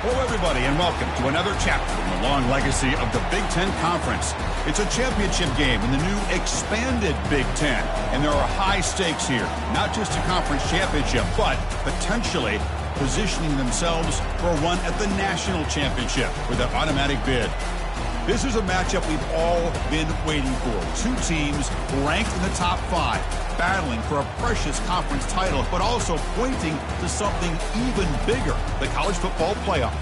Hello, everybody, and welcome to another chapter in the long legacy of the Big Ten Conference. It's a championship game in the new expanded Big Ten, and there are high stakes here. Not just a conference championship, but potentially positioning themselves for a run at the national championship with an automatic bid. This is a matchup we've all been waiting for. Two teams ranked in the top 5, battling for a precious conference title, but also pointing to something even bigger, the college football playoff.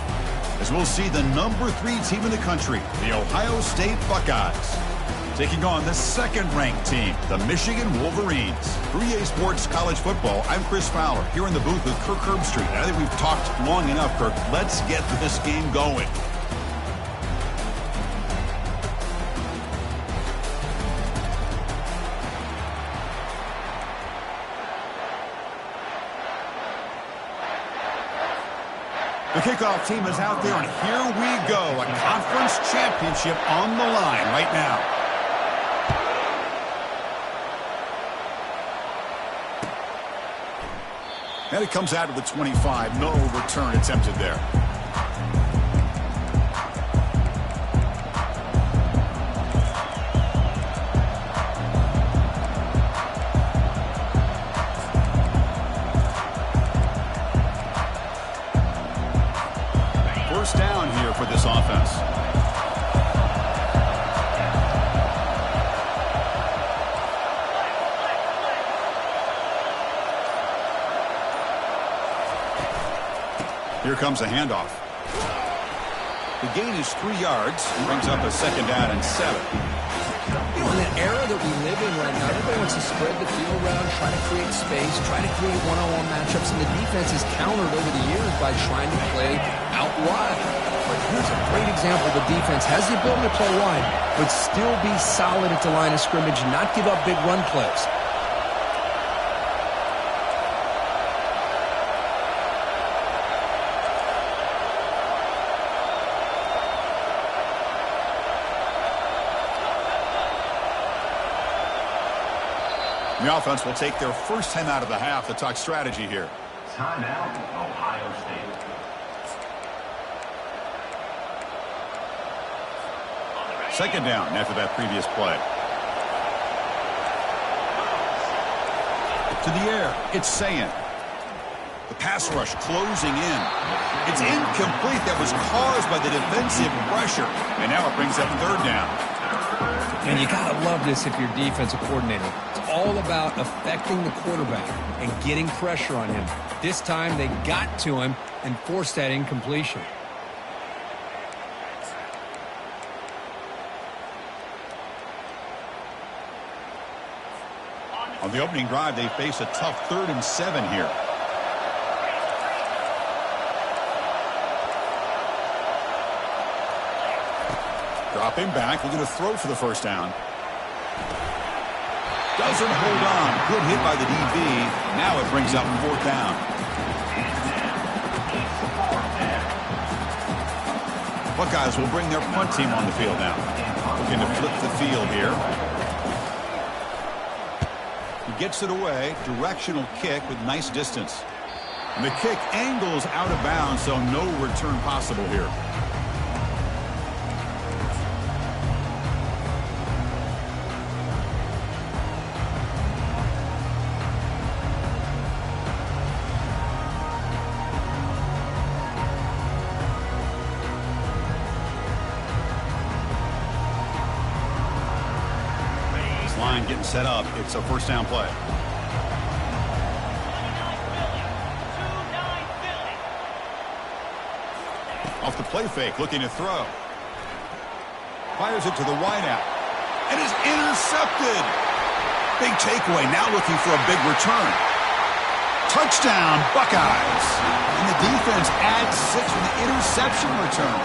As we'll see the number 3 team in the country, the Ohio State Buckeyes, taking on the second-ranked team, the Michigan Wolverines. For EA Sports College Football, I'm Chris Fowler, here in the booth with Kirk Herbstreit. I think we've talked long enough, Kirk. Let's get this game going. The kickoff team is out there, and here we go. A conference championship on the line right now. And it comes out of the 25. No return attempted there. First down here for this offense. Here comes a handoff. The gain is 3 yards. Brings up a second down and 7. You know, in the era that we live in right now, everybody wants to spread the field around, try to create space, try to create one-on-one matchups, and the defense is countered over the years by trying to play out wide. But here's a great example. The defense has the ability to play wide, but still be solid at the line of scrimmage, not give up big run plays. The offense will take their first time out of the half to talk strategy here. Timeout, Ohio State. Second down after that previous play. To the air, it's Ncaa. The pass rush closing in. It's incomplete. That was caused by the defensive pressure. And now it brings up third down. And you got to love this if you're defensive coordinator. It's all about affecting the quarterback and getting pressure on him. This time they got to him and forced that incompletion. On the opening drive, they face a tough 3rd and 7 here. Dropping back, looking to throw for the first down. Doesn't hold on. Good hit by the DB. Now it brings up 4th down. Buckeyes will bring their punt team on the field now. Looking to flip the field here. He gets it away. Directional kick with nice distance. And the kick angles out of bounds, so no return possible here. Line getting set up. It's a first down play. Off the play fake, looking to throw. Fires it to the wideout. And is intercepted. Big takeaway. Now looking for a big return. Touchdown, Buckeyes. And the defense adds 6 with the interception return.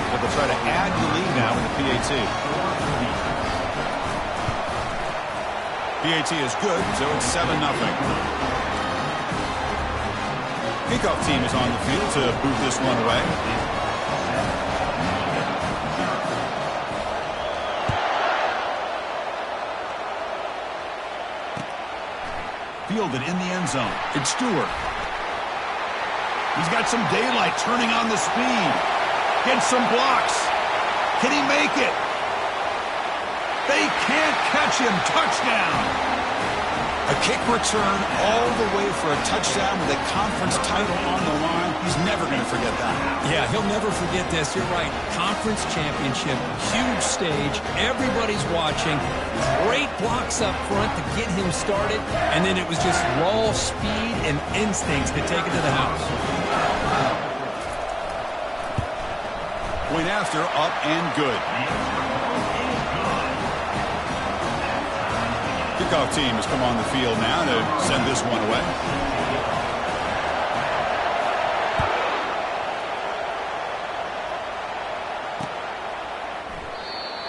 But they'll try to add the lead now in the PAT. PAT is good, so it's 7-0. Kickoff team is on the field to boot this one away. Fielded in the end zone. It's Stewart. He's got some daylight, turning on the speed. Gets some blocks. Can he make it? They can't catch him. Touchdown. A kick return all the way for a touchdown with a conference title on the line. He's never going to forget that. Yeah, he'll never forget this. You're right. Conference championship, huge stage. Everybody's watching. Great blocks up front to get him started. And then it was just raw speed and instincts to take it to the house. Point after, up and good. Kickoff team has come on the field now to send this one away.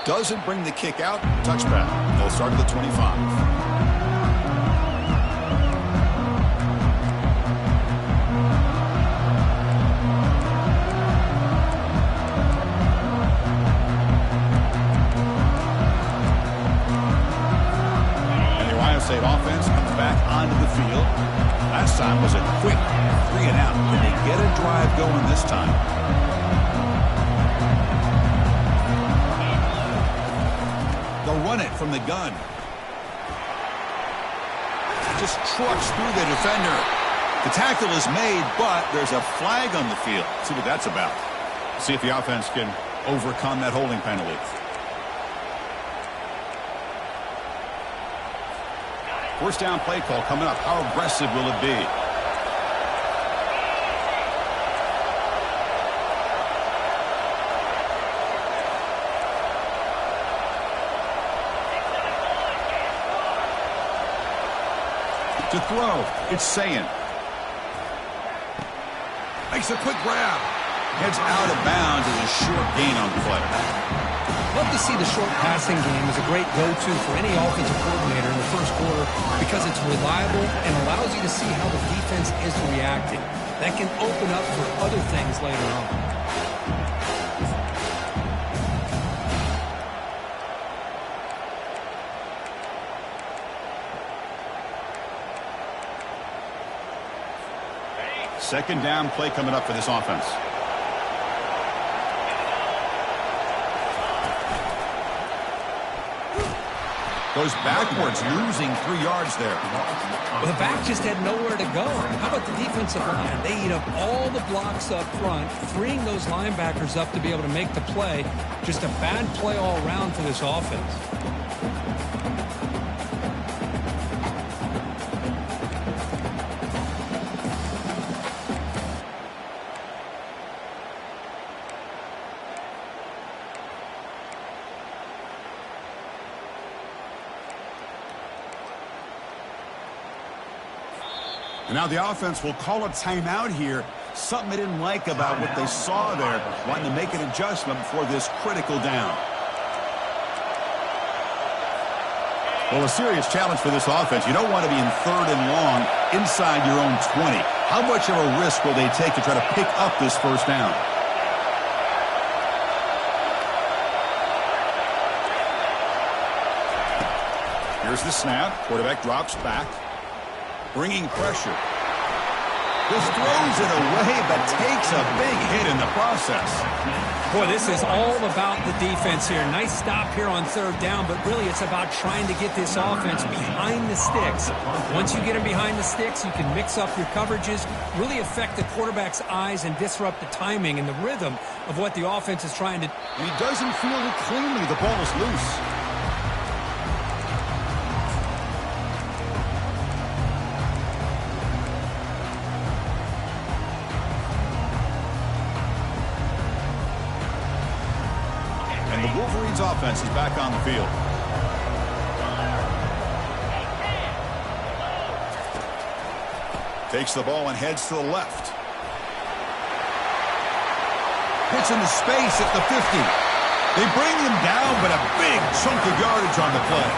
Doesn't bring the kick out. Touchback. They'll start at the 25. State offense comes back onto the field. Last time was a quick 3 and out. Can they get a drive going this time? They'll run it from the gun. Just trucks through the defender. The tackle is made, but there's a flag on the field. Let's see what that's about. See if the offense can overcome that holding penalty. First down play call coming up. How aggressive will it be? To throw, it's Ncaa. Makes a quick grab. Heads out of bounds as a short gain on the play. Love to see the short passing game as a great go-to for any offensive coordinator in the first quarter because it's reliable and allows you to see how the defense is reacting. That can open up for other things later on. Second down play coming up for this offense. Goes backwards, losing 3 yards there. Well, the back just had nowhere to go. How about the defensive line? They eat up all the blocks up front, freeing those linebackers up to be able to make the play. Just a bad play all around for this offense. And now the offense will call a timeout here. Something they didn't like about what they saw there. Wanting to make an adjustment before this critical down. Well, a serious challenge for this offense. You don't want to be in 3rd and long inside your own 20. How much of a risk will they take to try to pick up this first down? Here's the snap. Quarterback drops back. Bringing pressure. Just throws it away, but takes a big hit in the process. Boy, this is all about the defense here. Nice stop here on 3rd down, but really it's about trying to get this offense behind the sticks. Once you get them behind the sticks, you can mix up your coverages, really affect the quarterback's eyes and disrupt the timing and the rhythm of what the offense is trying to do. And he doesn't feel it cleanly. The ball is loose. Wolverines offense is back on the field. Takes the ball and heads to the left. Hits into space at the 50. They bring him down, but a big chunk of yardage on the play.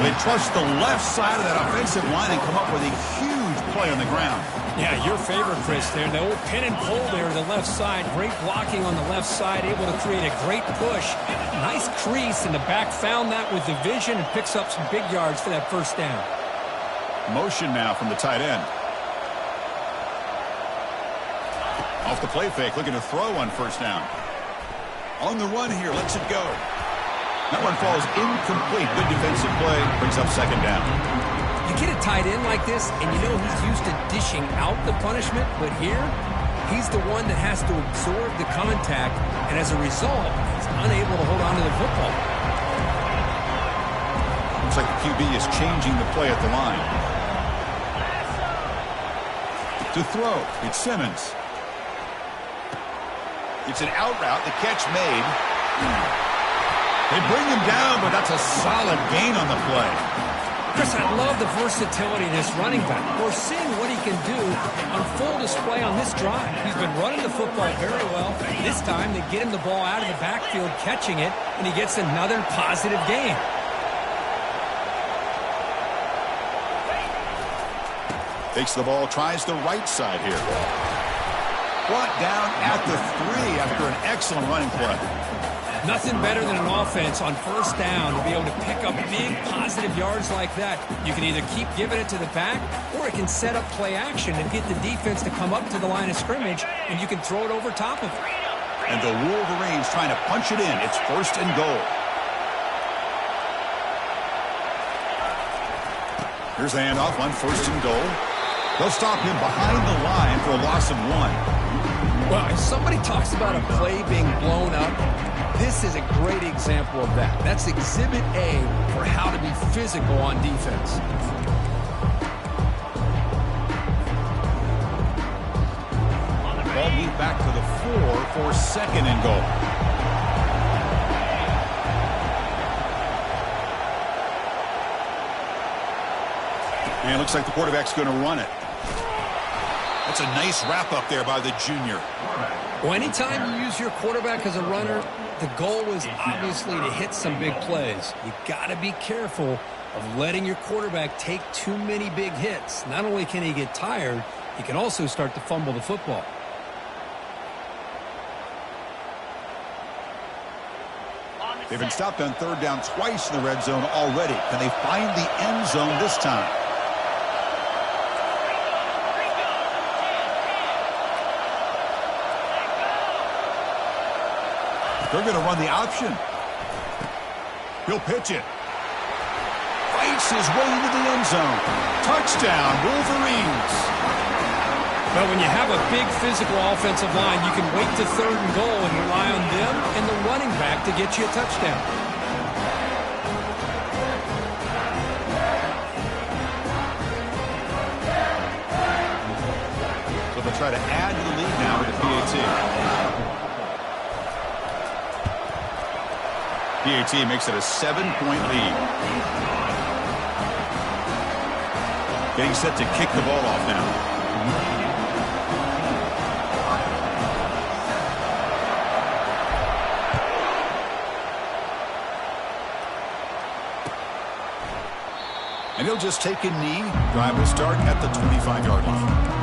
They trust the left side of that offensive line and come up with a huge play on the ground. Yeah, your favorite, Chris, there. The old pin and pull there to the left side. Great blocking on the left side, able to create a great push. Nice crease, and the back found that with the vision and picks up some big yards for that first down. Motion now from the tight end. Off the play fake, looking to throw on first down. On the run here, lets it go. That one falls incomplete. Good defensive play, brings up second down. You get a tight end like this, and you know he's used to dishing out the punishment, but here, he's the one that has to absorb the contact, and as a result, he's unable to hold on to the football. Looks like the QB is changing the play at the line. To throw, it's Simmons. It's an out route, the catch made. They bring him down, but that's a solid gain on the play. Chris, I love the versatility of this running back. We're seeing what he can do on full display on this drive. He's been running the football very well. This time, they get him the ball out of the backfield, catching it, and he gets another positive gain. Takes the ball, tries the right side here. Brought down at the 3 after an excellent running play. Nothing better than an offense on first down to be able to pick up big positive yards like that. You can either keep giving it to the back, or it can set up play action and get the defense to come up to the line of scrimmage, and you can throw it over top of it. And the Wolverines trying to punch it in. It's first and goal. Here's the handoff on first and goal. They'll stop him behind the line for a loss of 1. Well, if somebody talks about a play being blown up, this is a great example of that. That's Exhibit A for how to be physical on defense. Ball moved back to the 4 for second and goal. And it looks like the quarterback's going to run it. That's a nice wrap up there by the junior. Well, anytime you use your quarterback as a runner, the goal is obviously to hit some big plays. You got to be careful of letting your quarterback take too many big hits. Not only can he get tired, he can also start to fumble the football. They've been stopped on third down twice in the red zone already. Can they find the end zone this time? They're going to run the option. He'll pitch it. Fights his way into the end zone. Touchdown, Wolverines. But when you have a big physical offensive line, you can wait to third and goal and rely on them and the running back to get you a touchdown. So they'll try to add to the lead now with the PAT. PAT makes it a 7-point lead. Getting set to kick the ball off now. And he'll just take a knee. Drive will start at the 25-yard line.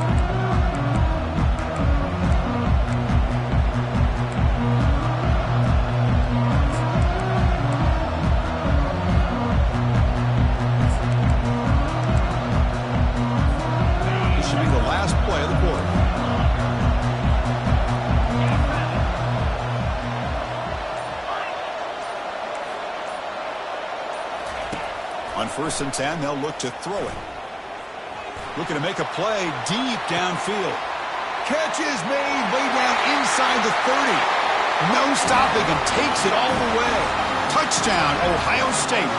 On first and 10, they'll look to throw it. Looking to make a play deep downfield. Catch is made way down inside the 30. No stopping him. Takes it all the way. Touchdown, Ohio State.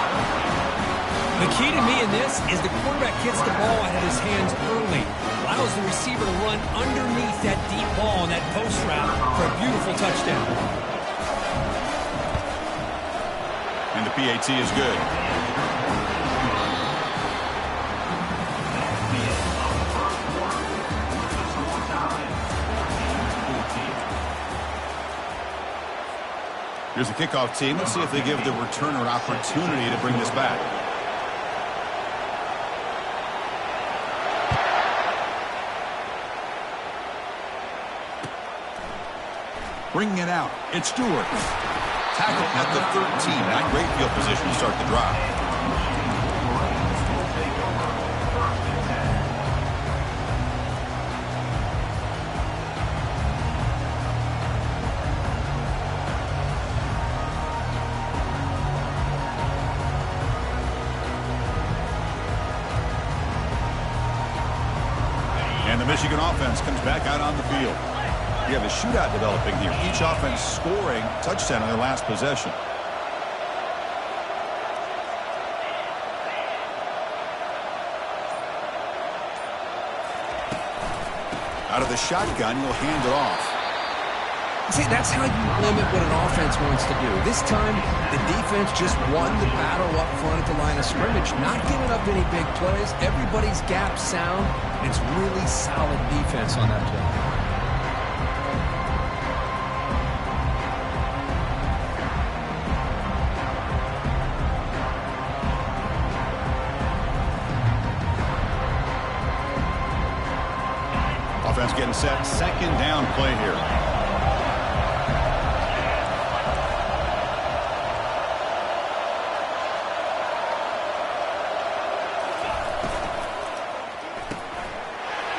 The key to me in this is the quarterback gets the ball out of his hands early. Allows the receiver to run underneath that deep ball on that post route for a beautiful touchdown. And the PAT is good. Here's the kickoff team. Let's see if they give the returner an opportunity to bring this back. Bringing it out. It's Stewart. Tackle at the 13. Not great field position to start the drive. And the Michigan offense comes back out on the field. We have a shootout developing here. Each offense scoring touchdown on their last possession. Out of the shotgun, he'll hand it off. See, that's how you limit what an offense wants to do. This time, the defense just won the battle up front at the line of scrimmage, not giving up any big plays. Everybody's gap sound. It's really solid defense on that play. Offense getting set. Second down play here.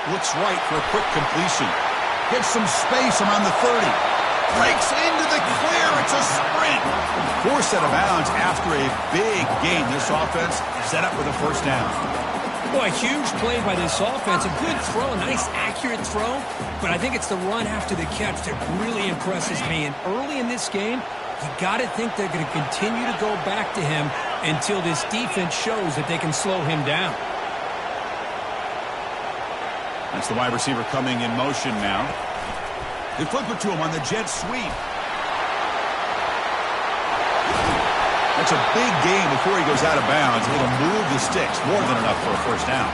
Looks right for a quick completion. Gets some space around the 30. Breaks into the clear. It's a sprint. Forced out of bounds after a big gain. This offense set up with a first down. Boy, a huge play by this offense. A good throw, a nice accurate throw. But I think it's the run after the catch that really impresses me. And early in this game, you got to think they're going to continue to go back to him until this defense shows that they can slow him down. That's the wide receiver coming in motion now. They flip it to him on the jet sweep. That's a big gain before he goes out of bounds. It'll move the sticks. More than enough for a first down.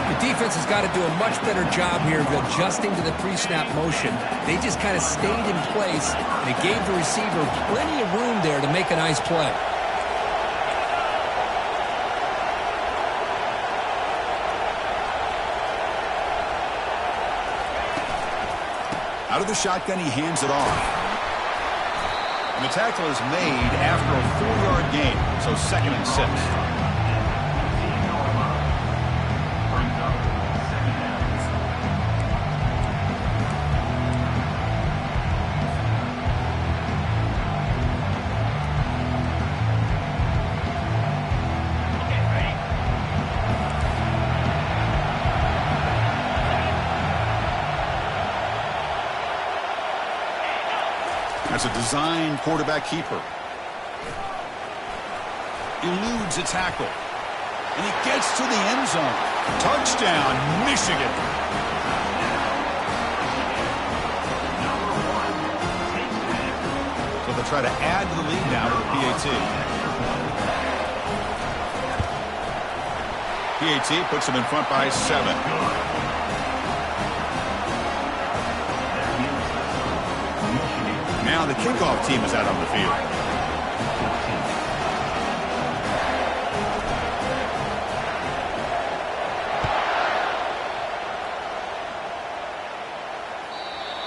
The defense has got to do a much better job here of adjusting to the pre-snap motion. They just kind of stayed in place, and it gave the receiver plenty of room there to make a nice play. Out of the shotgun, he hands it off. And the tackle is made after a 4-yard gain, so 2nd and 6. That's a design quarterback keeper. Eludes a tackle. And he gets to the end zone. Touchdown, Michigan. So they'll try to add to the lead now with the PAT. PAT puts them in front by 7. Now the kickoff team is out on the field.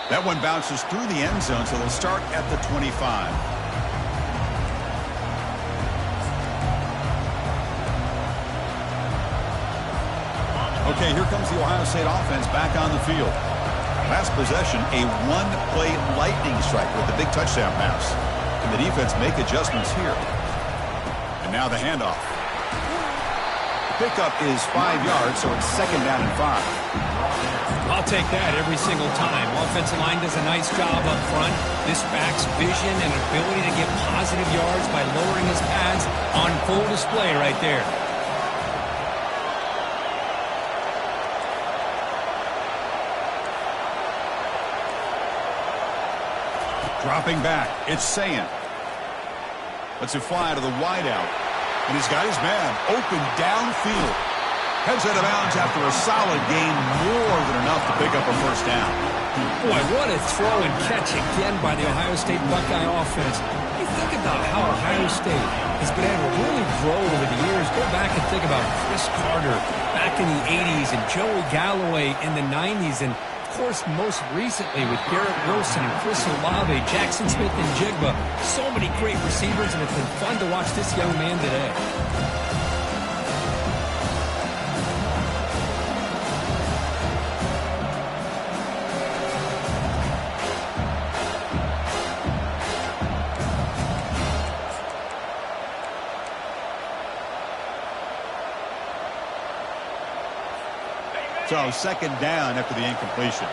That one bounces through the end zone, so they'll start at the 25. Okay, here comes the Ohio State offense back on the field. Last possession, a one-play lightning strike with the big touchdown pass. Can the defense make adjustments here? And now the handoff. Pickup is 5 yards, so it's 2nd down and 5. I'll take that every single time. Offensive line does a nice job up front. This back's vision and ability to get positive yards by lowering his pads on full display right there. Dropping back, it's Ncaa. Lets it fly to the wideout. And he's got his man open downfield. Heads out of bounds after a solid gain, more than enough to pick up a first down. Boy, what a throw and catch again by the Ohio State Buckeye offense. You think about how Ohio State has been able to really grow over the years. Go back and think about Chris Carter back in the 80s and Joey Galloway in the 90s. And of course, most recently with Garrett Wilson and Chris Olave, Jackson Smith and Jigba. So many great receivers, and it's been fun to watch this young man today. So second down after the incompletion.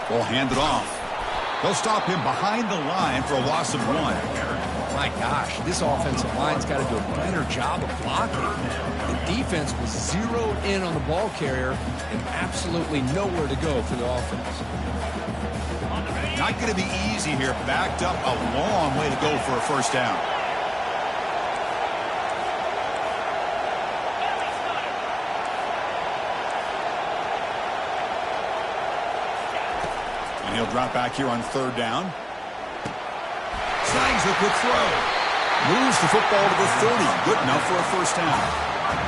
Ball handed off. They'll stop him behind the line for a loss of 1. My gosh, this offensive line's got to do a better job of blocking. The defense was zeroed in on the ball carrier and absolutely nowhere to go for the offense. Not going to be easy here. Backed up a long way to go for a first down. And he'll drop back here on third down. Slangs a quick throw. Moves the football to the 30. Good enough for a first down.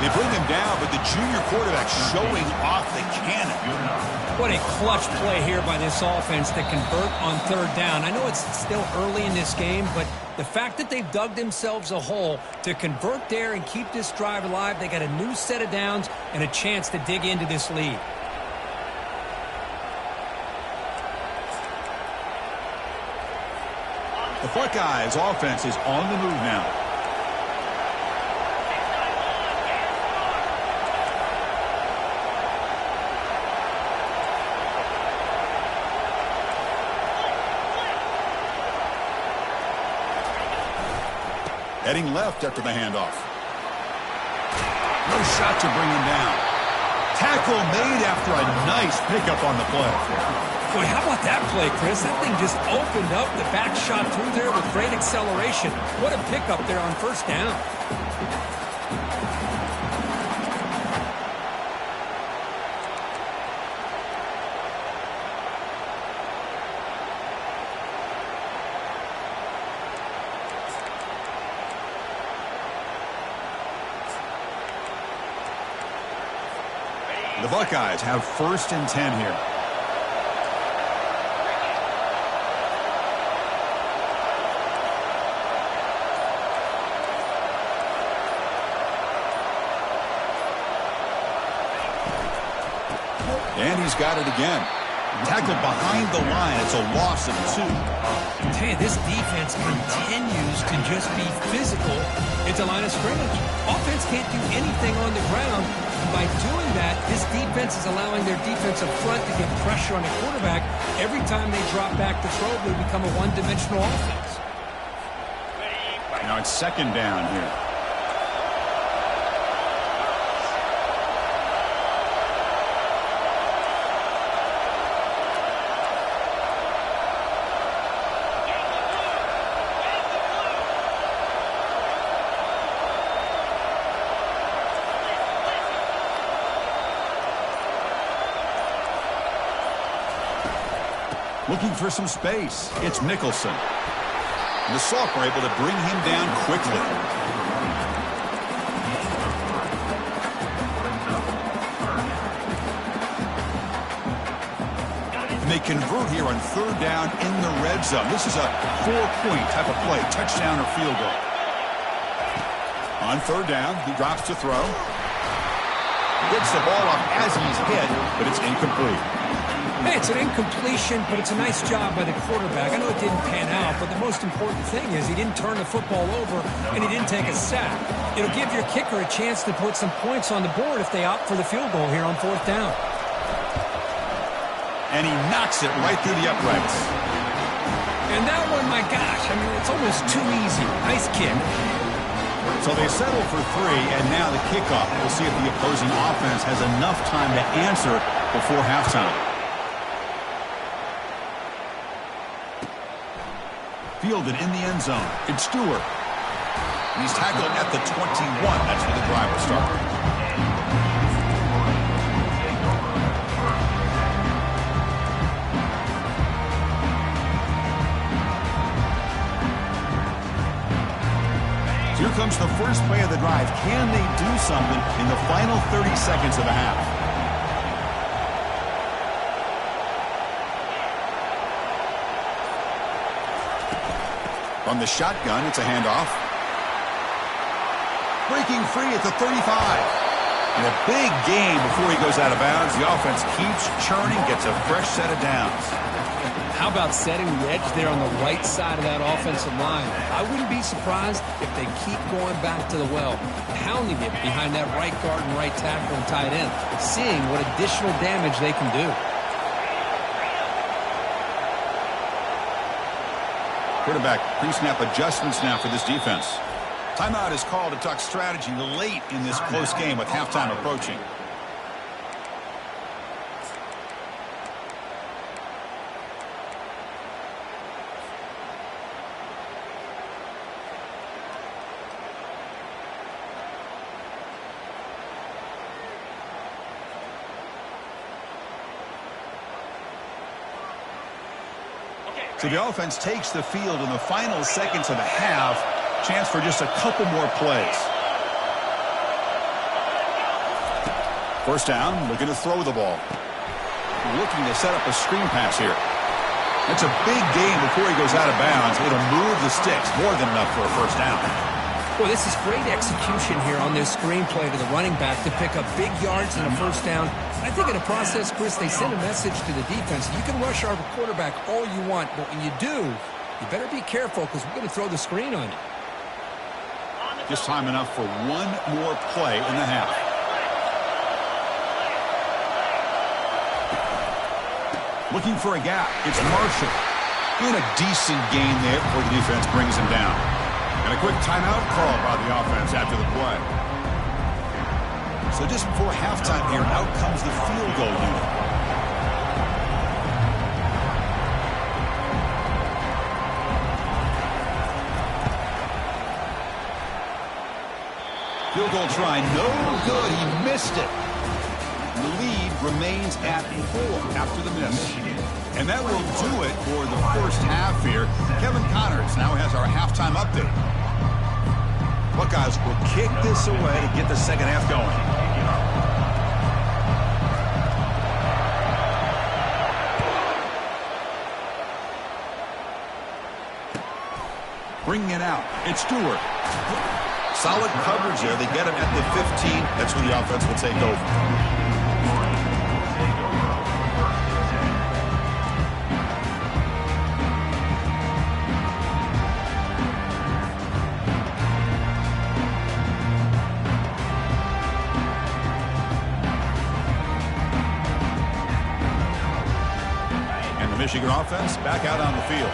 They bring him down, but the junior quarterback showing off the cannon. What a clutch play here by this offense to convert on third down. I know it's still early in this game, but the fact that they've dug themselves a hole to convert there and keep this drive alive, they got a new set of downs and a chance to dig into this lead. The Buckeyes offense is on the move now. Heading left after the handoff. No shot to bring him down. Tackle made after a nice pickup on the play. Boy, how about that play, Chris? That thing just opened up. The back shot through there with great acceleration. What a pickup there on first down. The Buckeyes have first and 10 here. And he's got it again. Tackled behind the line. It's a loss of 2. I tell you, this defense continues to just be physical at the line of scrimmage. Offense can't do anything on the ground. And by doing that, this defense is allowing their defensive front to get pressure on the quarterback. Every time they drop back to throw, they become a one-dimensional offense. Now it's second down here. Looking for some space. It's Nicholson. And the Sock are able to bring him down quickly. And they convert here on third down in the red zone. This is a 4-point type of play, touchdown or field goal. On third down, he drops to throw. Gets the ball up as he's hit, but it's incomplete. Hey, it's an incompletion, but it's a nice job by the quarterback. I know it didn't pan out, but the most important thing is he didn't turn the football over and he didn't take a sack. It'll give your kicker a chance to put some points on the board if they opt for the field goal here on fourth down. And he knocks it right through the uprights. And that one, my gosh, I mean, it's almost too easy. Nice kick. So they settle for 3, and now the kickoff. We'll see if the opposing offense has enough time to answer before halftime. Fielded in the end zone. It's Stewart. And he's tackled at the 21. That's where the drive will start. So here comes the first play of the drive. Can they do something in the final 30 seconds of the half? From the shotgun, it's a handoff. Breaking free at the 35. And a big gain before he goes out of bounds. The offense keeps churning, gets a fresh set of downs. How about setting the edge there on the right side of that offensive line? I wouldn't be surprised if they keep going back to the well, pounding it behind that right guard and right tackle and tight end, seeing what additional damage they can do. Quarterback pre-snap adjustments now for this defense. Timeout is called to talk strategy late in this close game with halftime approaching. So the offense takes the field in the final seconds of the half. Chance for just a couple more plays. First down, looking to throw the ball. Looking to set up a screen pass here. That's a big gain before he goes out of bounds. It'll move the sticks, more than enough for a first down. Well, this is great execution here on this screenplay to the running back to pick up big yards and a first down. I think in the process, Chris, they send a message to the defense. You can rush our quarterback all you want, but when you do, you better be careful because we're going to throw the screen on you. Just time enough for one more play in the half. Looking for a gap. It's Marshall. Doing a decent gain there before the defense brings him down. And a quick timeout call by the offense after the play. So just before halftime here, out comes the field goal unit. Field goal try, no good. He missed it. The lead remains at 4 after the miss. And that will do it for the first half here. Kevin Connors now has our halftime update. Buckeyes will kick this away to get the second half going. Bringing it out. It's Stewart. Solid coverage there. They get him at the 15. That's where the offense will take over. Michigan offense back out on the field.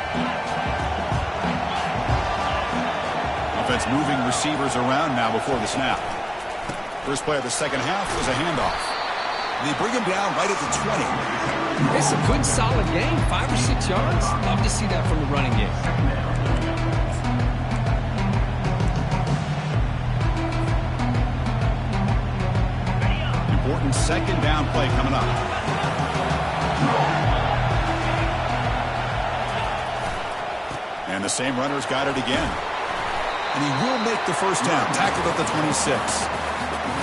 Offense moving receivers around now before the snap. First play of the second half was a handoff. They bring him down right at the 20. It's a good, solid game. 5 or 6 yards. Love to see that from the running game. Important second down play coming up. And the same runner's got it again. And he will make the first down. Tackled at the 26.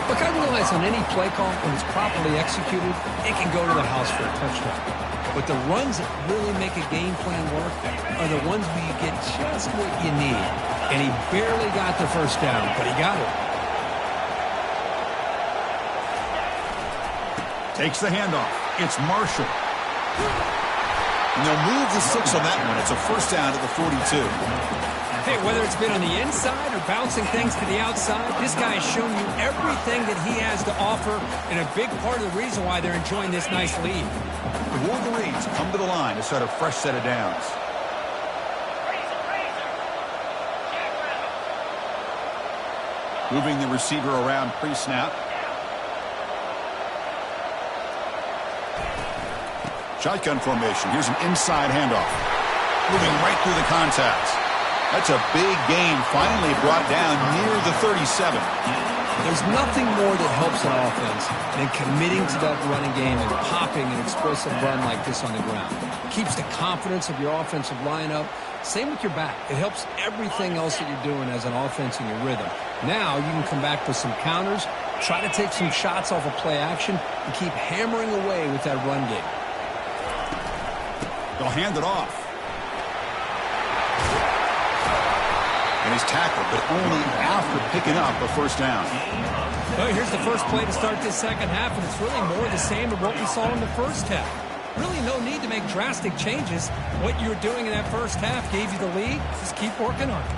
Look, I realize on any play call, when it's properly executed, it can go to the house for a touchdown. But the runs that really make a game plan work are the ones where you get just what you need. And he barely got the first down, but he got it. Takes the handoff. It's Marshall. And they'll move the 6 on that one. It's a first down at the 42. Hey, whether it's been on the inside or bouncing things to the outside, this guy has shown you everything that he has to offer, and a big part of the reason why they're enjoying this nice lead. The Wolverines come to the line to start a fresh set of downs. Moving the receiver around pre-snap. Shotgun formation. Here's an inside handoff. Moving right through the contacts. That's a big gain, finally brought down near the 37. There's nothing more that helps an offense than committing to that running game and popping an explosive run like this on the ground. It keeps the confidence of your offensive lineup. Same with your back. It helps everything else that you're doing as an offense in your rhythm. Now you can come back with some counters, try to take some shots off of play action, and keep hammering away with that run game. They'll hand it off. And he's tackled, but only after picking up a first down. Well, here's the first play to start this second half, and it's really more of the same of what we saw in the first half. Really no need to make drastic changes. What you were doing in that first half gave you the lead. Just keep working on it.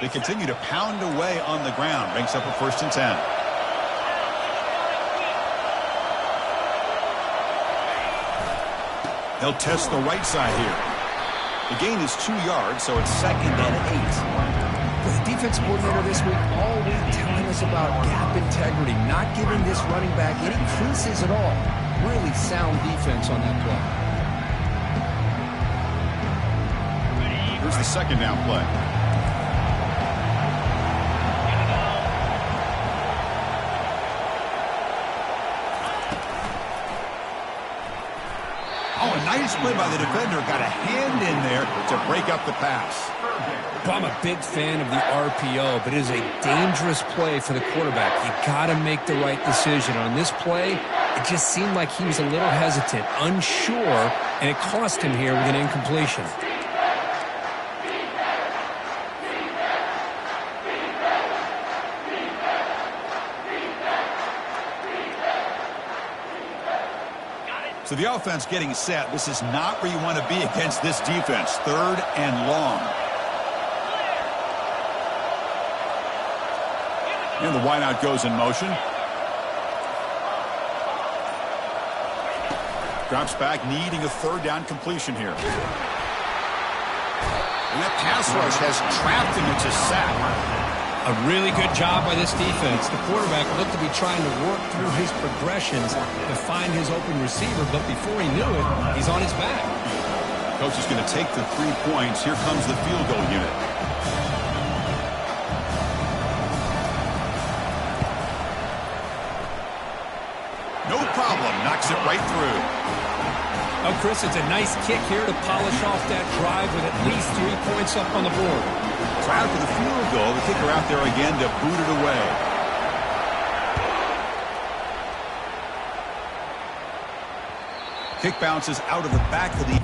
They continue to pound away on the ground. Brings up a 1st and 10. They'll test the right side here. The gain is 2 yards, so it's 2nd and 8. The defense coordinator this week all week telling us about gap integrity, not giving this running back any creases at all. Really sound defense on that play. Here's the 2nd down play. Oh, a nice play by the defender. Got a hand in there to break up the pass. Well, I'm a big fan of the RPO, but it is a dangerous play for the quarterback. You got to make the right decision. On this play, it just seemed like he was a little hesitant, unsure, and it cost him here with an incompletion. So the offense getting set. This is not where you want to be against this defense. 3rd and long. And the wideout goes in motion. Drops back, needing a 3rd down completion here. And that pass rush has trapped him into sack. A really good job by this defense. The quarterback looked to be trying to work through his progressions to find his open receiver, but before he knew it, he's on his back. Coach is going to take the 3 points. Here comes the field goal unit. No problem. Knocks it right through. Oh, Chris, it's a nice kick here to polish off that drive with at least 3 points up on the board. So after the field goal, the kicker out there again to boot it away. Kick bounces out of the back of the...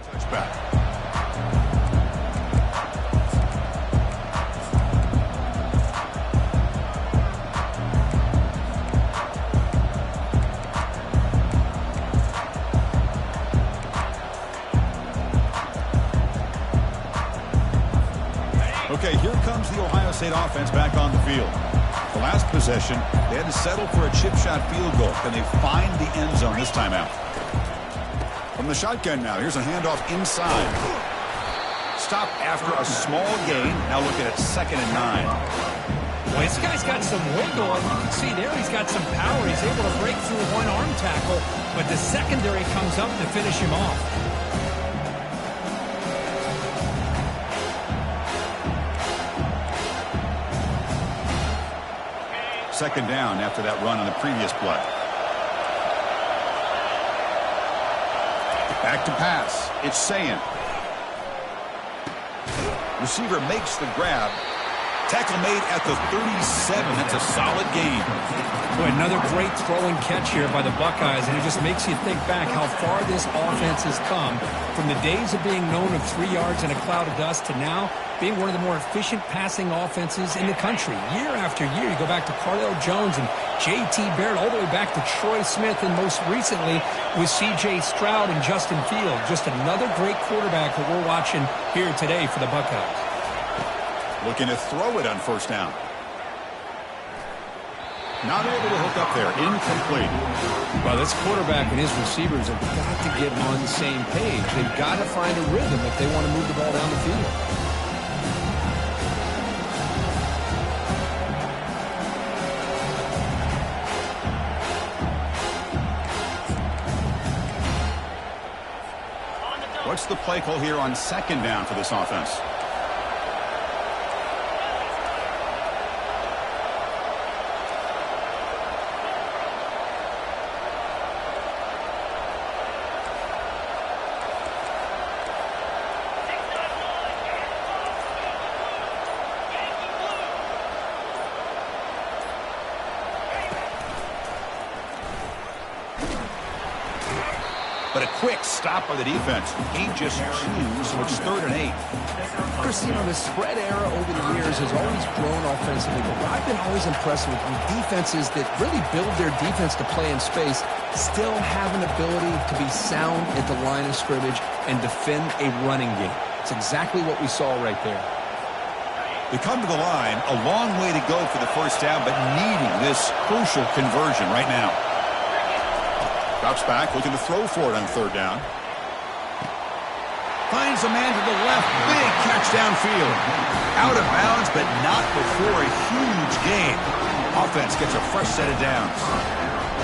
Touchback. Okay, here comes the Ohio State offense back on the field. The last possession, they had to settle for a chip shot field goal. Can they find the end zone this time out? From the shotgun now, here's a handoff inside. Stop after a small gain. Now looking at 2nd and 9. Well, this guy's got some wiggle, and you can see there he's got some power. He's able to break through one arm tackle, but the secondary comes up to finish him off. Second down after that run on the previous play. Back to pass. It's Ncaa. Receiver makes the grab. Tackle made at the 37. That's a solid gain. Boy, another great throw and catch here by the Buckeyes, and it just makes you think back how far this offense has come from the days of being known of 3 yards in a cloud of dust to now being one of the more efficient passing offenses in the country. Year after year, you go back to Cardell Jones and J.T. Barrett, all the way back to Troy Smith, and most recently with C.J. Stroud and Justin Fields. Just another great quarterback that we're watching here today for the Buckeyes. Looking to throw it on 1st down. Not able to hook up there. Incomplete. Well, this quarterback and his receivers have got to get on the same page. They've got to find a rhythm if they want to move the ball down the field. What's the play call here on second down for this offense? But a quick stop by the defense. Gain just 2, so it's 3rd and 8. Chris, the spread era over the years has always grown offensively, but I've been always impressed with defenses that really build their defense to play in space, still have an ability to be sound at the line of scrimmage and defend a running game. It's exactly what we saw right there. They come to the line, a long way to go for the first down, but needing this crucial conversion right now. Drops back, looking to throw for it on 3rd down. Finds a man to the left. Big catch downfield. Out of bounds, but not before a huge gain. Offense gets a fresh set of downs.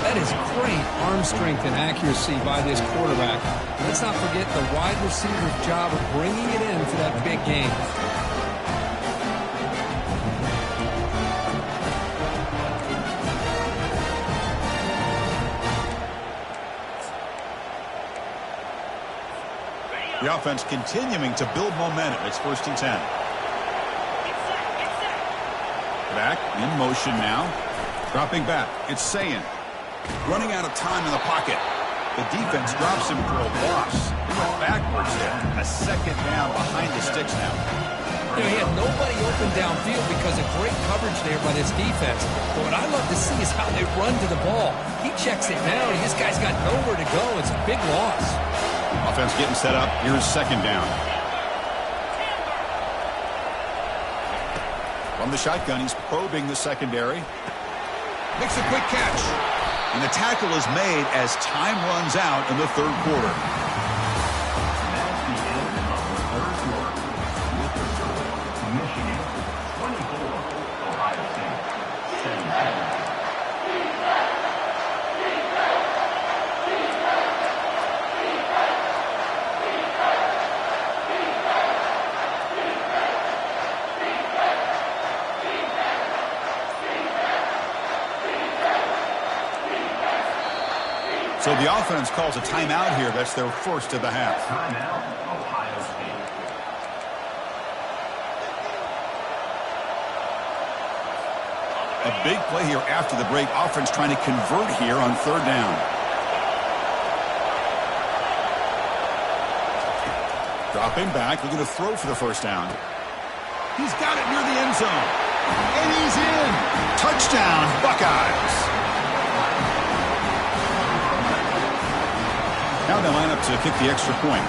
That is great arm strength and accuracy by this quarterback. Let's not forget the wide receiver's job of bringing it in for that big gain. The offense continuing to build momentum. It's 1st and 10. Back in motion now. Dropping back. It's Ncaa. Running out of time in the pocket. The defense drops him for a loss. He went backwards there. A 2nd down behind the sticks now. He had nobody open downfield because of great coverage there by this defense. But what I love to see is how they run to the ball. He checks it down. This guy's got nowhere to go. It's a big loss. Offense getting set up. Here's 2nd down. From the shotgun, he's probing the secondary. Makes a quick catch. And the tackle is made as time runs out in the 3rd quarter. Michigan 24, Ohio State 17. So the offense calls a timeout here. That's their first of the half. Timeout, Ohio State. A big play here after the break. Offense trying to convert here on 3rd down. Dropping back, looking to throw for the first down. He's got it near the end zone. And he's in. Touchdown, Buckeyes. Now they line up to kick the extra point.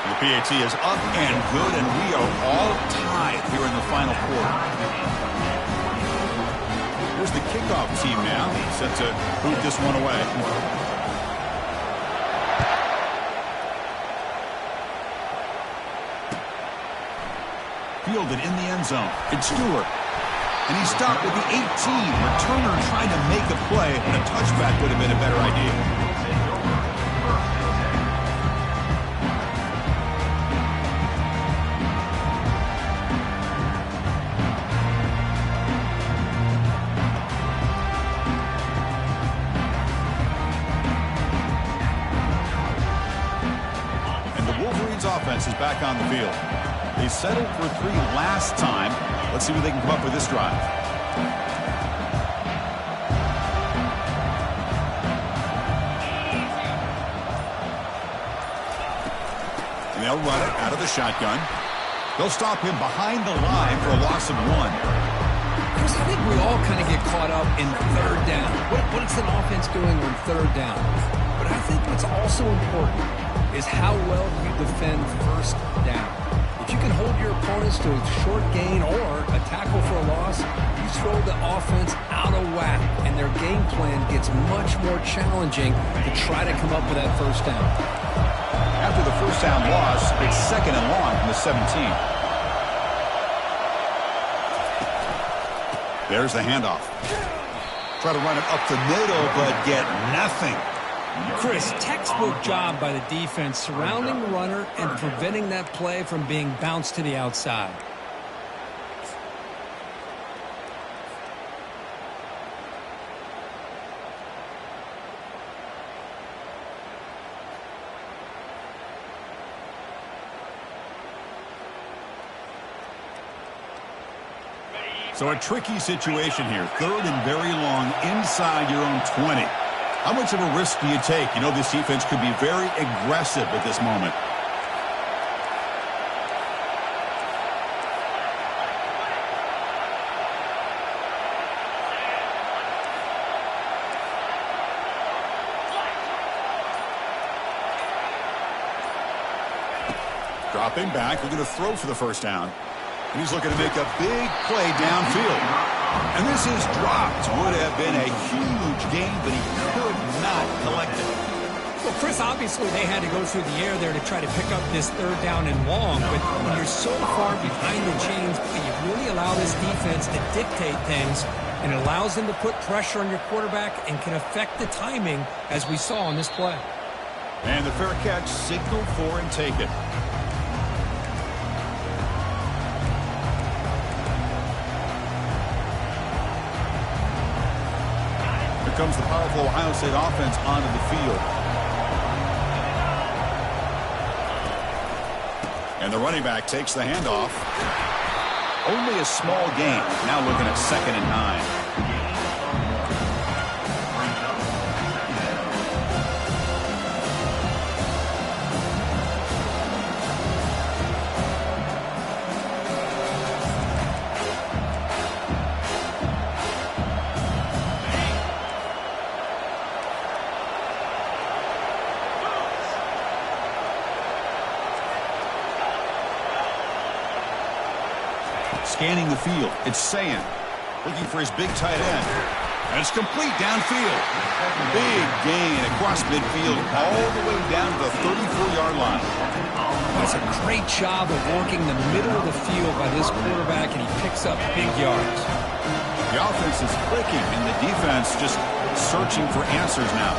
The PAT is up and good, and we are all tied here in the final quarter. Here's the kickoff team now, set to boot this one away. Fielded in the end zone. It's Stewart. And he stopped with the 18. Returner trying to make a play, and a touchback would have been a better idea. And the Wolverines offense is back on the field. They settled for 3 last time. Let's see what they can come up with this drive. And they'll run it out of the shotgun. They'll stop him behind the line for a loss of 1. Chris, I think we all kind of get caught up in 3rd down. What is an offense doing on 3rd down? But I think what's also important is how well you defend 1st down. If you can hold your opponents to a short gain or a tackle for a loss, you throw the offense out of whack, and their game plan gets much more challenging to try to come up with that 1st down. After the 1st down loss, it's 2nd and long from the 17. There's the handoff. Try to run it up the middle, but get nothing. Chris, textbook job by the defense surrounding the runner and preventing that play from being bounced to the outside. So a tricky situation here. 3rd and very long inside your own 20. How much of a risk do you take? You know, this defense could be very aggressive at this moment. Dropping back, looking to throw for the first down. He's looking to make a big play downfield. And this is dropped. Would have been a huge gain, but he could not collect it. Well, Chris, obviously they had to go through the air there to try to pick up this 3rd down and long. But when you're so far behind the chains, you really allow this defense to dictate things. And it allows them to put pressure on your quarterback and can affect the timing, as we saw on this play. And the fair catch signaled for and taken. Comes the powerful Ohio State offense onto the field. And the running back takes the handoff. Only a small gain. Now looking at 2nd and 9. Scanning the field, it's Ncaa looking for his big tight end. And it's complete downfield. Big gain across midfield all the way down to the 34-yard line. That's a great job of working the middle of the field by this quarterback, and he picks up big yards. The offense is clicking, and the defense just searching for answers now.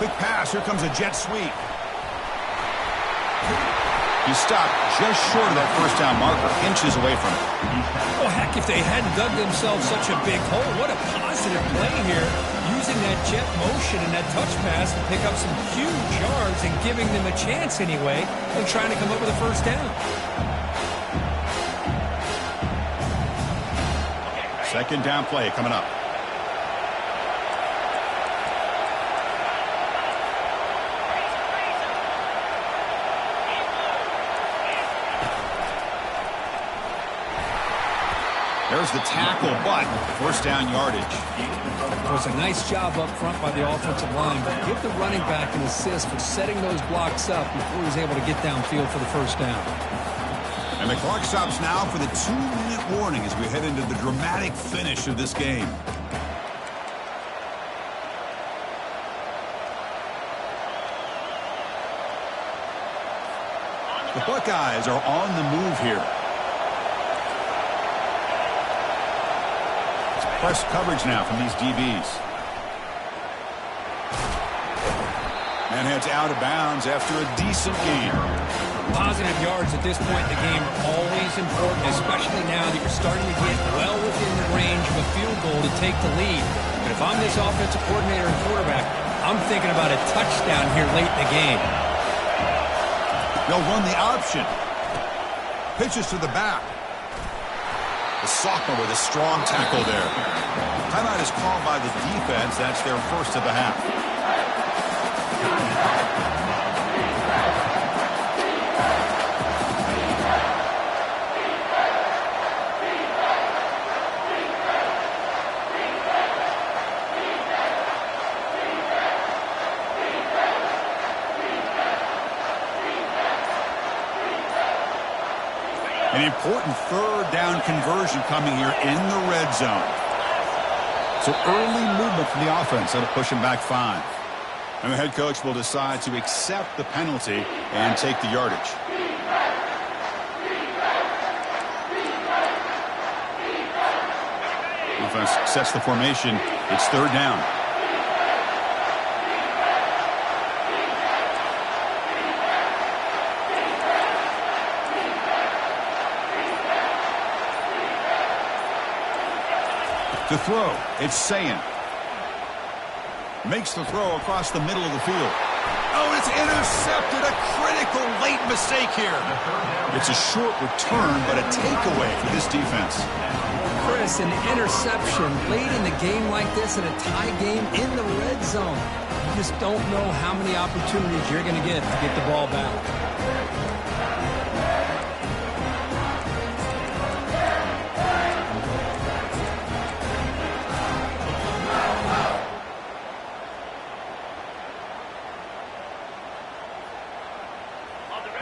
Quick pass. Here comes a jet sweep. He stopped just short of that first down marker, inches away from it. Well, heck, if they hadn't dug themselves such a big hole, what a positive play here, using that jet motion and that touch pass to pick up some huge yards and giving them a chance anyway and trying to come up with a first down. 2nd down play coming up. There's the tackle, but first down yardage. It was a nice job up front by the offensive line, but give the running back an assist for setting those blocks up before he was able to get downfield for the first down. And the clock stops now for the 2-minute warning as we head into the dramatic finish of this game. The Buckeyes are on the move here. Press coverage now from these DBs. And heads out of bounds after a decent game. Positive yards at this point in the game, always important, especially now that you're starting to get well within the range of a field goal to take the lead. But if I'm this offensive coordinator and quarterback, I'm thinking about a touchdown here late in the game. They'll run the option. Pitches to the back. The sophomore with a strong tackle there. Timeout is called by the defense. That's their first of the half. An important 3rd down conversion coming here in the red zone. So early movement from the offense. That'll push him back 5. And the head coach will decide to accept the penalty and take the yardage. Offense sets the formation. It's third down. To throw, it's Ncaa. Makes the throw across the middle of the field. Oh, it's intercepted. A critical late mistake here. It's a short return, but a takeaway for this defense. Chris, an interception late in the game like this in a tie game in the red zone. You just don't know how many opportunities you're going to get the ball back.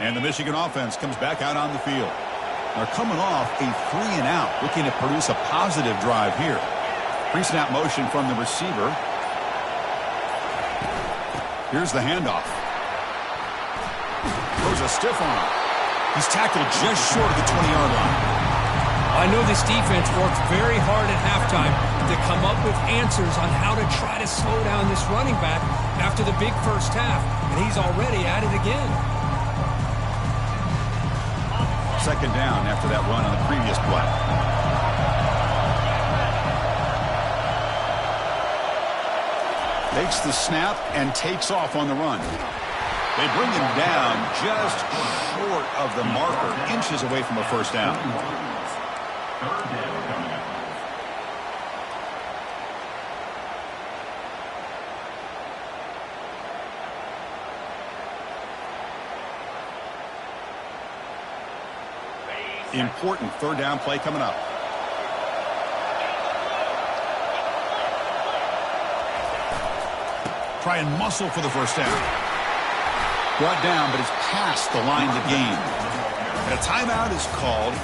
And the Michigan offense comes back out on the field. They're coming off a 3-and-out, looking to produce a positive drive here. Pre-snap motion from the receiver. Here's the handoff. Throws a stiff arm. He's tackled just short of the 20-yard line. I know this defense worked very hard at halftime to come up with answers on how to try to slow down this running back after the big first half, and he's already at it again. Second down after that run on the previous play. Takes the snap and takes off on the run. They bring him down just short of the marker, inches away from a first down. Third down coming up. Important third down play coming up. Try and muscle for the first down. Brought down, but it's past the line of the game. And a timeout is called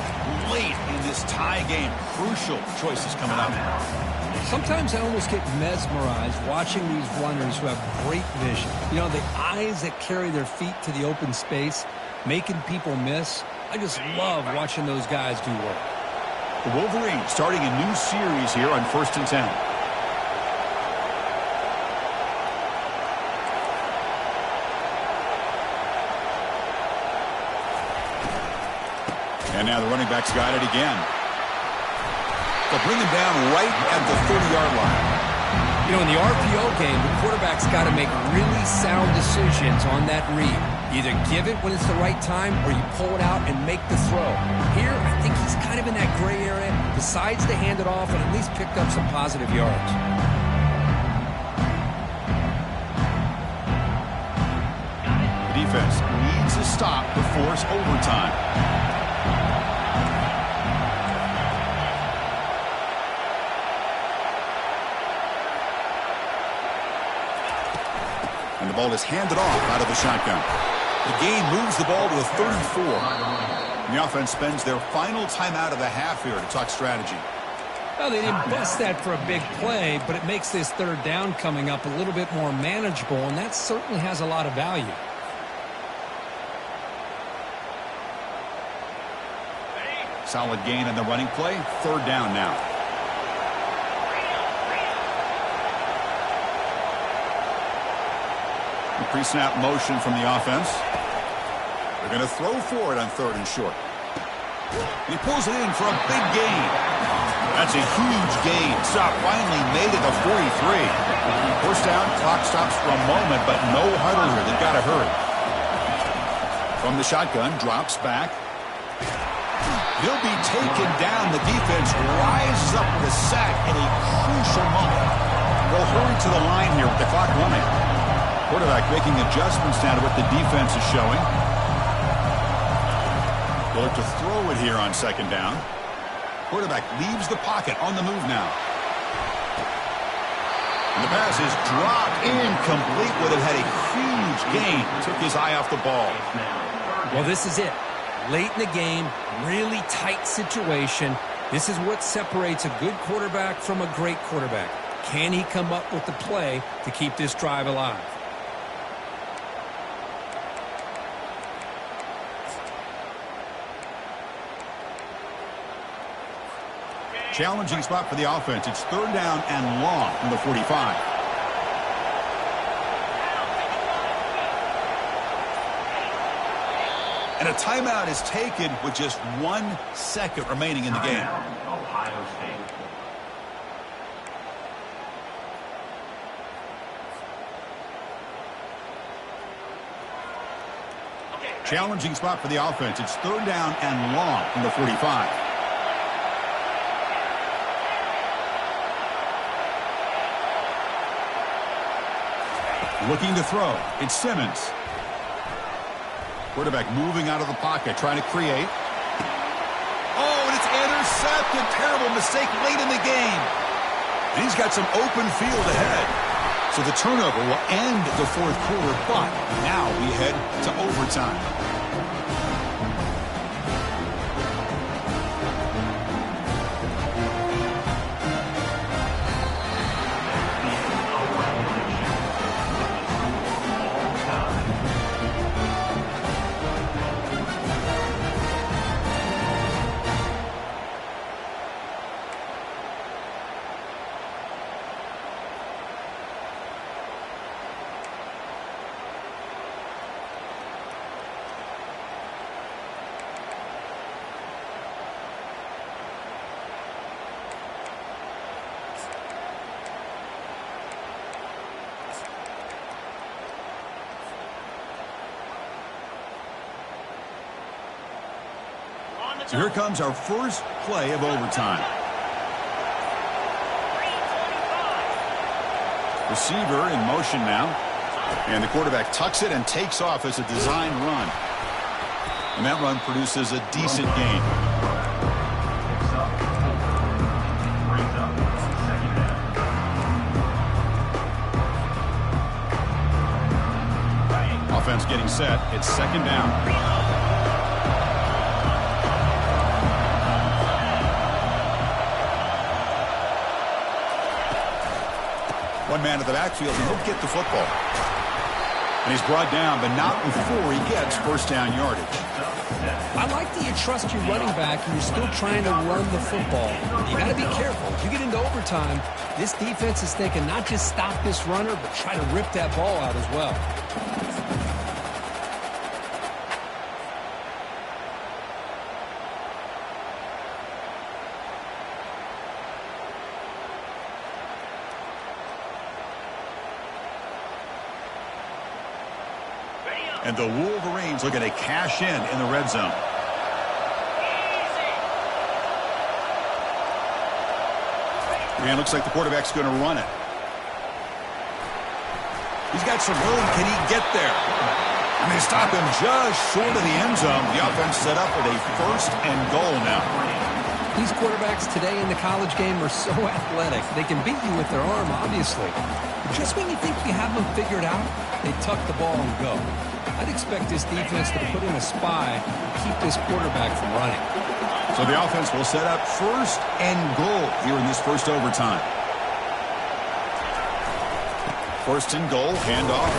late in this tie game. Crucial choices coming up. Sometimes I almost get mesmerized watching these runners who have great vision. You know, the eyes that carry their feet to the open space, making people miss. I just love watching those guys do work. The Wolverines starting a new series here on 1st and 10. And now the running back's got it again. They'll bring him down right at the 30-yard line. You know, in the RPO game, the quarterback's got to make really sound decisions on that read. Either give it when it's the right time or you pull it out and make the throw. Here, I think he's kind of in that gray area, decides to hand it off and at least picked up some positive yards. The defense needs a stop to force overtime. And the ball is handed off out of the shotgun. The game moves the ball to the 34. And the offense spends their final timeout of the half here to talk strategy. Well, they didn't bust that for a big play, but it makes this third down coming up a little bit more manageable, and that certainly has a lot of value. Solid gain on the running play. Third down now. The pre-snap motion from the offense. They're going to throw for it on 3rd and short. And he pulls it in for a big gain. That's a huge gain. Stop finally made it to 43. First down, clock stops for a moment, but no huddle here. They've got to hurry. From the shotgun, drops back. He'll be taken down. The defense rises up with a sack in a crucial moment. They'll hurry to the line here with the clock running. Quarterback making adjustments now to what the defense is showing. They'll look to throw it here on 2nd down. Quarterback leaves the pocket on the move now. And the pass is dropped incomplete. Would have had a huge gain. Took his eye off the ball. Well, this is it. Late in the game, really tight situation. This is what separates a good quarterback from a great quarterback. Can he come up with the play to keep this drive alive? Challenging spot for the offense. It's third down and long from the 45. And a timeout is taken with just 1 second remaining in the game. Ohio State. Challenging spot for the offense. It's third down and long from the 45. Looking to throw. It's Simmons. Quarterback moving out of the pocket, trying to create. Oh, and it's intercepted. Terrible mistake late in the game. And he's got some open field ahead. So the turnover will end the fourth quarter, but now we head to overtime. So here comes our first play of overtime. Receiver in motion now. And the quarterback tucks it and takes off as a design run. And that run produces a decent gain. Offense getting set. It's second down. One man at the backfield, and he'll get the football. And he's brought down, but not before he gets first down yardage. I like that you trust your running back and you're still trying to run the football. You got to be careful. If you get into overtime, this defense is thinking not just stop this runner, but try to rip that ball out as well. And the Wolverines looking to cash in the red zone. And looks like the quarterback's going to run it. He's got some room. Can he get there? And they stop him just short of the end zone. The offense set up with a first and goal now. These quarterbacks today in the college game are so athletic. They can beat you with their arm, obviously. But just when you think you have them figured out, they tuck the ball and go. I'd expect this defense to put in a spy and keep this quarterback from running. So the offense will set up first and goal here in this first overtime. First and goal, handoff.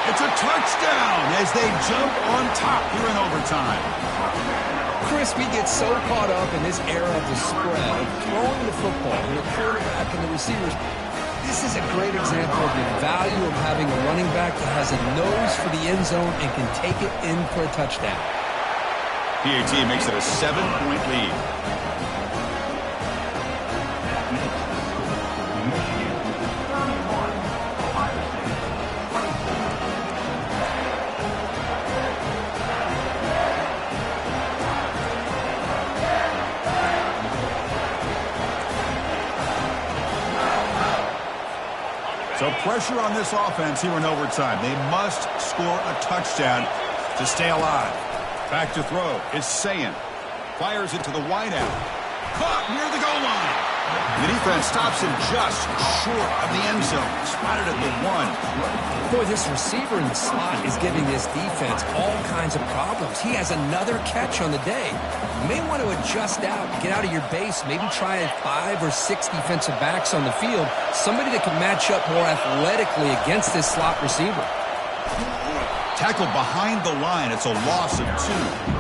It's a touchdown as they jump on top here in overtime. Chris, we get so caught up in this era of the spread, of throwing the football, and the quarterback and the receivers. This is a great example of the value of having a running back that has a nose for the end zone and can take it in for a touchdown. PAT makes it a 7-point lead. So pressure on this offense here in overtime. They must score a touchdown to stay alive. Back to throw. It's Ncaa. Fires it to the wideout. Caught near the goal line. The defense stops him just short of the end zone. Spotted at the 1. Boy, this receiver in the slot is giving this defense all kinds of problems. He has another catch on the day. You may want to adjust out, get out of your base, maybe try 5 or 6 defensive backs on the field, somebody that can match up more athletically against this slot receiver. Tackled behind the line. It's a loss of 2.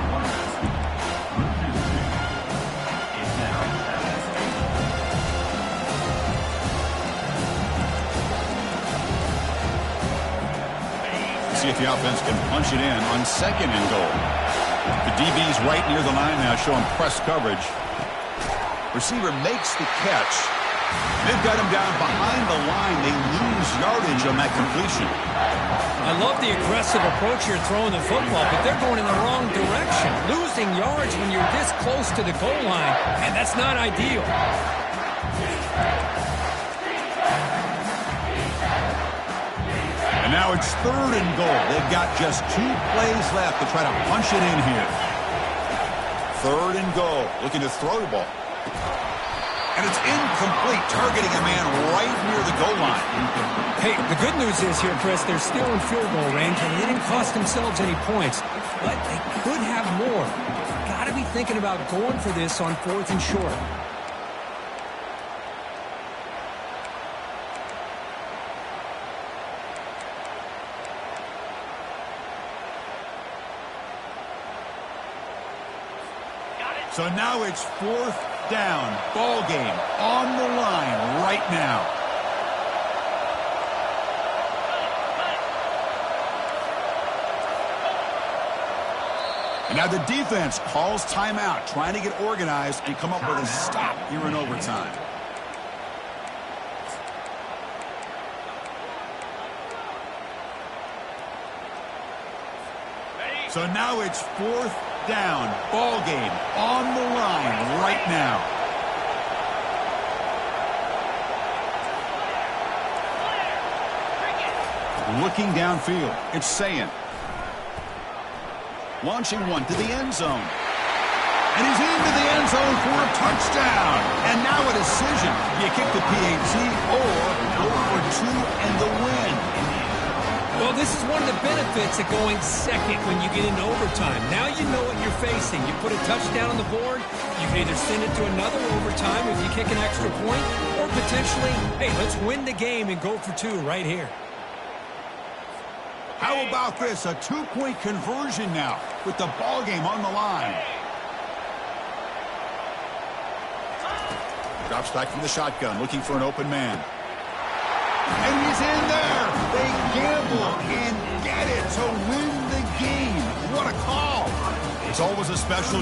Let's see if the offense can punch it in on 2nd and goal. The DB's right near the line now, showing press coverage. Receiver makes the catch. They've got him down behind the line. They lose yardage on that completion. I love the aggressive approach you're throwing the football, but they're going in the wrong direction. Losing yards when you're this close to the goal line, and that's not ideal. And now it's 3rd and goal. They've got just 2 plays left to try to punch it in here. 3rd and goal. Looking to throw the ball. And it's incomplete, targeting a man right near the goal line. Hey, the good news is here, Chris, they're still in field goal range, and they didn't cost themselves any points. But they could have more. Got to be thinking about going for this on 4th and short. So now it's 4th down. Ball game on the line right now. And now the defense calls timeout, trying to get organized and come up with a stop here in overtime. So now it's 4th down. Ball game on the line right now. Looking downfield, it's Ncaa. Launching one to the end zone. And he's into the end zone for a touchdown. And now a decision. You kick the PAT or go for 2 and the win. Well, this is one of the benefits of going second when you get into overtime. Now you know what you're facing. You put a touchdown on the board, you can either send it to another overtime if you kick an extra point, or potentially, hey, let's win the game and go for 2 right here. How about this? A 2-point conversion now with the ball game on the line. Drops back from the shotgun, looking for an open man. And he's in there. They gamble and get it to win the game. What a call. It's always a special